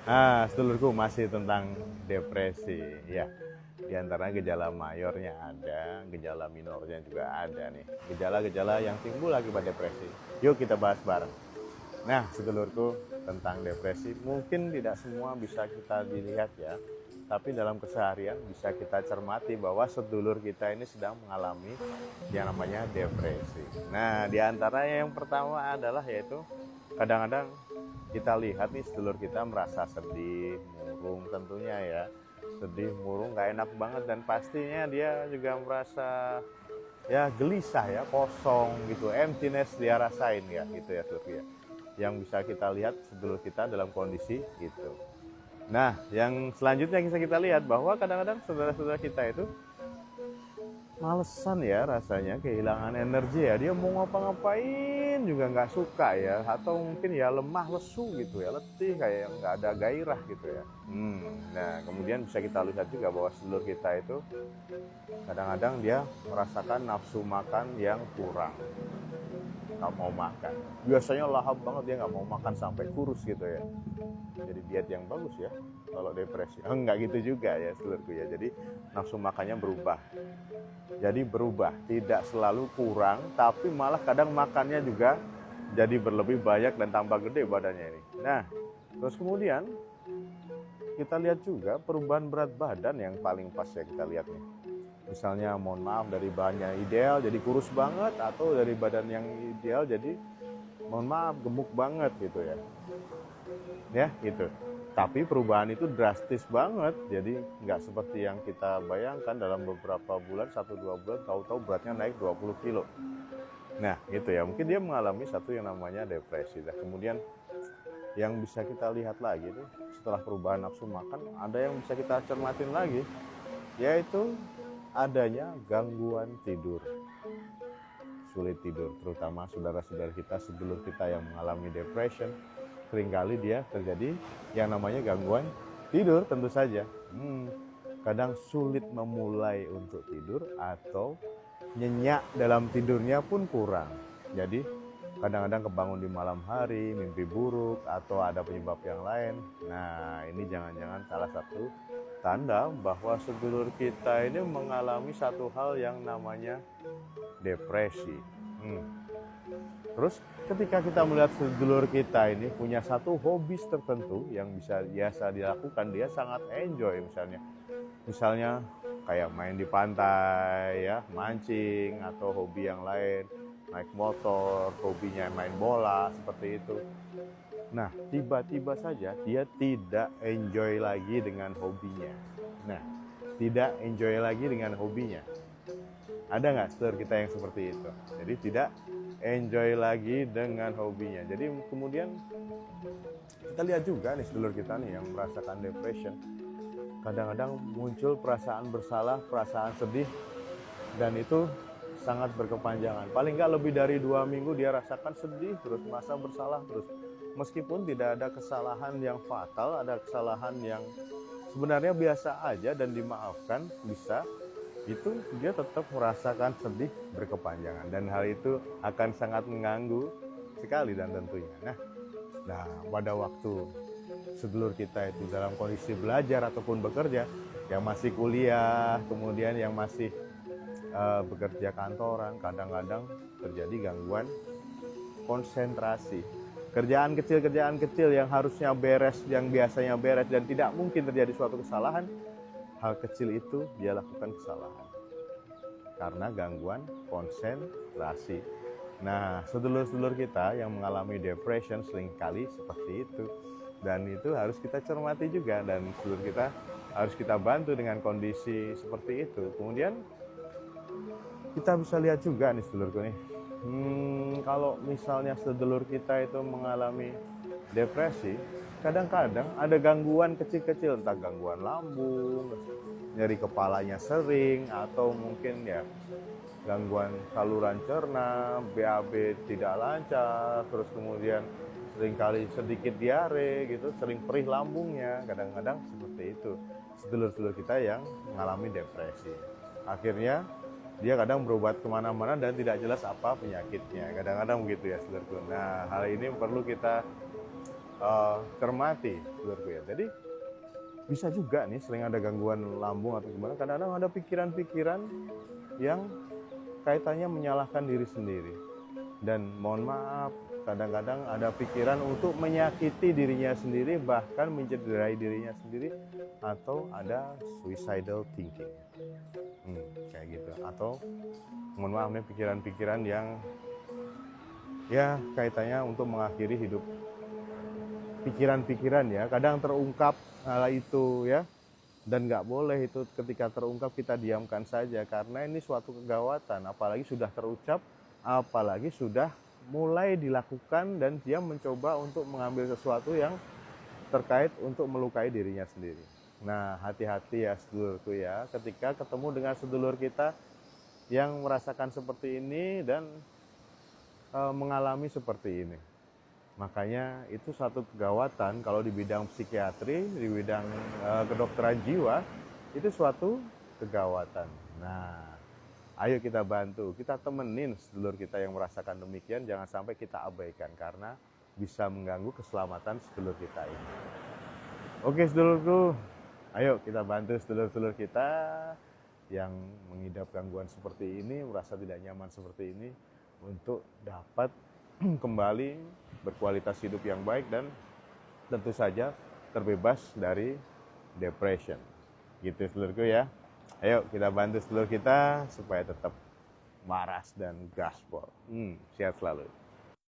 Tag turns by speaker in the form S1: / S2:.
S1: Nah, sedulurku masih tentang depresi. Ya, di antara gejala mayornya ada, gejala minornya juga ada nih. Gejala-gejala yang timbul akibat depresi. Yuk kita bahas bareng. Nah, sedulurku, tentang depresi mungkin tidak semua bisa kita dilihat ya. Tapi dalam keseharian bisa kita cermati bahwa sedulur kita ini sedang mengalami yang namanya depresi. Nah, di antaranya yang pertama adalah yaitu kadang-kadang kita lihat nih sedulur kita merasa sedih, murung tentunya ya. Sedih, murung, gak enak banget dan pastinya dia juga merasa ya gelisah ya, kosong gitu, emptiness dia rasain ya gitu ya sedulur ya. Yang bisa kita lihat sedulur kita dalam kondisi gitu. Nah, yang selanjutnya bisa kita lihat bahwa kadang-kadang saudara-saudara kita itu malesan ya rasanya, kehilangan energi ya, dia mau ngapa-ngapain juga nggak suka ya, atau mungkin ya lemah lesu gitu ya, letih kayak nggak ada gairah gitu ya. Nah kemudian bisa kita lihat juga bahwa sedulur kita itu kadang-kadang dia merasakan nafsu makan yang kurang, nggak mau makan, biasanya lahap banget, dia nggak mau makan sampai kurus gitu ya, jadi diet yang bagus ya kalau depresi. Enggak gitu juga ya sedulurku ya, jadi nafsu makannya berubah. Jadi berubah, tidak selalu kurang, tapi malah kadang makannya juga jadi berlebih banyak dan tambah gede badannya ini. Nah, terus kemudian kita lihat juga perubahan berat badan yang paling pas ya kita lihat nih. Misalnya mohon maaf, dari badan yang ideal jadi kurus banget, atau dari badan yang ideal jadi mohon maaf gemuk banget gitu ya. Ya gitu. Tapi perubahan itu drastis banget, jadi nggak seperti yang kita bayangkan dalam beberapa bulan, 1-2 bulan tahu-tahu beratnya naik 20 kilo. Nah gitu ya, mungkin dia mengalami satu yang namanya depresi. Dan kemudian yang bisa kita lihat lagi tuh, setelah perubahan nafsu makan, ada yang bisa kita cermatin lagi, yaitu adanya gangguan tidur, sulit tidur, terutama saudara-saudara kita, sedulur kita yang mengalami depression. Seringkali dia terjadi yang namanya gangguan tidur tentu saja. Kadang sulit memulai untuk tidur, atau nyenyak dalam tidurnya pun kurang. Jadi kadang-kadang kebangun di malam hari, mimpi buruk, atau ada penyebab yang lain. Nah ini jangan-jangan salah satu tanda bahwa sedulur kita ini mengalami satu hal yang namanya depresi. Terus ketika kita melihat sedulur kita ini punya satu hobi tertentu yang bisa biasa dilakukan, dia sangat enjoy, misalnya kayak main di pantai ya, mancing, atau hobi yang lain, naik motor, hobinya main bola seperti itu. Nah tiba-tiba saja dia tidak enjoy lagi dengan hobinya. Nah tidak enjoy lagi dengan hobinya, ada nggak sedulur kita yang seperti itu? Jadi tidak enjoy lagi dengan hobinya. Jadi kemudian kita lihat juga nih sedulur kita nih yang merasakan depression, kadang-kadang muncul perasaan bersalah, perasaan sedih, dan itu sangat berkepanjangan. Paling nggak lebih dari 2 minggu dia rasakan sedih terus, merasa bersalah terus. Meskipun tidak ada kesalahan yang fatal, ada kesalahan yang sebenarnya biasa aja dan dimaafkan, bisa, itu dia tetap merasakan sedih berkepanjangan, dan hal itu akan sangat mengganggu sekali dan tentunya. Nah, pada waktu sedulur kita itu dalam kondisi belajar ataupun bekerja, yang masih kuliah, kemudian yang masih bekerja kantoran, kadang-kadang terjadi gangguan konsentrasi. Kerjaan kecil yang harusnya beres, yang biasanya beres dan tidak mungkin terjadi suatu kesalahan, hal kecil itu dia lakukan kesalahan karena gangguan konsentrasi. Nah, sedulur-sedulur kita yang mengalami depression seringkali seperti itu, dan itu harus kita cermati juga, dan sedulur kita harus kita bantu dengan kondisi seperti itu. Kemudian kita bisa lihat juga nih sedulurku nih, kalau misalnya sedulur kita itu mengalami depresi, kadang-kadang ada gangguan kecil-kecil, entah gangguan lambung, nyeri kepalanya sering, atau mungkin ya gangguan saluran cerna, BAB tidak lancar, terus kemudian seringkali sedikit diare gitu, sering perih lambungnya, kadang-kadang seperti itu sedulur-sedulur kita yang mengalami depresi. Akhirnya dia kadang berobat kemana-mana dan tidak jelas apa penyakitnya, kadang-kadang begitu ya sedulurku. Nah hal ini perlu kita cermati, sedulurku ya. Jadi bisa juga nih sering ada gangguan lambung atau gimana, kadang-kadang ada pikiran-pikiran yang kaitannya menyalahkan diri sendiri. Dan mohon maaf, kadang-kadang ada pikiran untuk menyakiti dirinya sendiri, bahkan mencederai dirinya sendiri, atau ada suicidal thinking. Kayak gitu. Atau mohon maaf nih, pikiran-pikiran yang ya kaitannya untuk mengakhiri hidup. Pikiran-pikiran ya, kadang terungkap hal itu ya, dan nggak boleh itu ketika terungkap kita diamkan saja, karena ini suatu kegawatan, apalagi sudah terucap, apalagi sudah mulai dilakukan dan dia mencoba untuk mengambil sesuatu yang terkait untuk melukai dirinya sendiri. Nah, hati-hati ya sedulurku ya, ketika ketemu dengan sedulur kita yang merasakan seperti ini dan mengalami seperti ini. Makanya itu satu kegawatan kalau di bidang psikiatri, di bidang kedokteran jiwa, itu suatu kegawatan. Nah, ayo kita bantu, kita temenin sedulur kita yang merasakan demikian, jangan sampai kita abaikan karena bisa mengganggu keselamatan sedulur kita ini. Oke sedulurku, ayo kita bantu sedulur-sedulur kita yang mengidap gangguan seperti ini, merasa tidak nyaman seperti ini, untuk dapat kembali berkualitas hidup yang baik dan tentu saja terbebas dari depression. Gitu sedulurku ya. Ayo kita bantu sedulur kita supaya tetap waras dan gaspol. Sehat selalu.